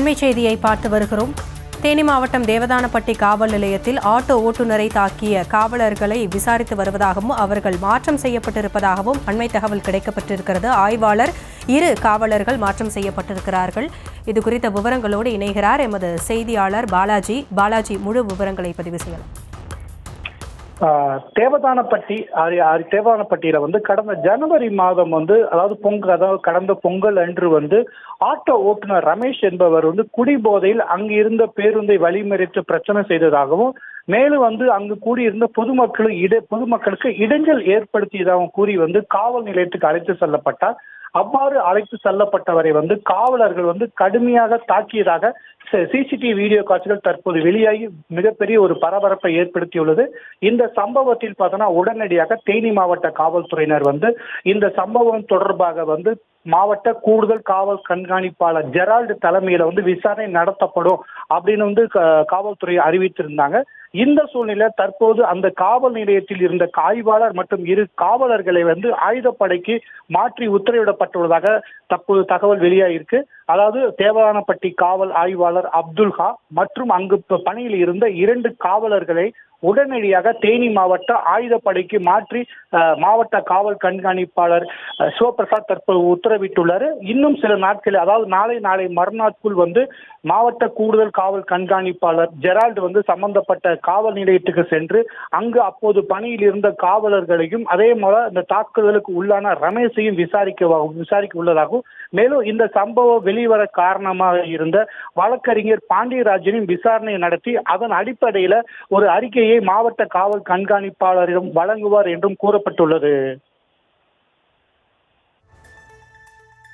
அண்மை செய்தியை பார்த்து வருகிறோம். தேனி மாவட்டம் தேவதானப்பட்டி காவல் நிலையத்தில் ஆட்டோ ஓட்டுநரை தாக்கிய காவலர்களை விசாரித்து வருவதாகவும் அவர்கள் மாற்றம் செய்யப்பட்டிருப்பதாகவும் அண்மை தகவல் கிடைக்கப்பட்டிருக்கிறது. ஆய்வாளர் 2 காவலர்கள் மாற்றம் செய்யப்பட்டிருக்கிறார்கள். இது குறித்த விவரங்களோடு இணைகிறார் எமது செய்தியாளர் பாலாஜி. முழு விவரங்களை பதிவு செய்யலாம். தேவதானப்பட்டியில கடந்த ஜனவரி மாதம் அதாவது கடந்த பொங்கல் அன்று ஆட்டோ ஓட்டுநர் ரமேஷ் என்பவர் குடிபோதையில் அங்கு இருந்த பேருந்தை வழிமறித்து பிரச்சனை செய்ததாகவும் மேலும் அங்கு கூடியிருந்த பொதுமக்களுக்கு இடைஞ்சல் ஏற்படுத்தியதாகவும் கூறி காவல் நிலையத்துக்கு அழைத்து செல்லப்பட்டார். அவ்வாறு அழைத்து செல்லப்பட்டவரை காவலர்கள் கடுமையாக தாக்கியதாக சிசிடிவி வீடியோ காட்சிகள் தற்போது வெளியாகி மிகப்பெரிய ஒரு பரபரப்பை ஏற்படுத்தியுள்ளது. இந்த சம்பவத்தில் உடனடியாக தேனி மாவட்ட காவல்துறையினர் இந்த சம்பவம் தொடர்பாக மாவட்ட கூடுதல் காவல் கண்காணிப்பாளர் ஜெரால்டு தலைமையில விசாரணை நடத்தப்படும் அப்படின்னு காவல்துறை அறிவித்திருந்தாங்க. இந்த சூழ்நிலை தற்போது அந்த காவல் நிலையத்தில் இருந்த ஆய்வாளர் மற்றும் 2 காவலர்களை ஆயுதப்படைக்கு மாற்றி உத்தரவிடப்பட்டுள்ளதாக தற்போது தகவல் வெளியாகிருக்கு. அதாவது தேவதானப்பட்டி காவல் ஆய்வாளர் அப்துல்ஹா மற்றும் அங்கு பணியில் இருந்த 2 காவலர்களை உடனடியாக தேனி மாவட்ட ஆயுதப்படைக்கு மாற்றி மாவட்ட காவல் கண்காணிப்பாளர் சிவபிரசாத் தற்போது உத்தரவிட்டுள்ளார். இன்னும் சில நாட்கள், அதாவது நாளை மறுநாட்குள் மாவட்ட கூடுதல் காவல் கண்காணிப்பாளர் ஜெரால்டு சம்பந்தப்பட்ட காவல் நிலையத்துக்கு சென்று அங்கு அப்போது பணியில் இருந்த காவலர்களையும் அதே போல இந்த தாக்குதலுக்கு உள்ளான ரமேஷையும் விசாரிக்க உள்ளதாகவும் மேலும் இந்த சம்பவம் வெளிவர காரணமாக இருந்த வழக்கறிஞர் பாண்டியராஜனின் விசாரணை நடத்தி அதன் அடிப்படையில் ஒரு அறிக்கையை மாவட்ட காவல் கண்காணிப்பாளரிடம் வழங்குவார் என்றும் கூறப்பட்டுள்ளது.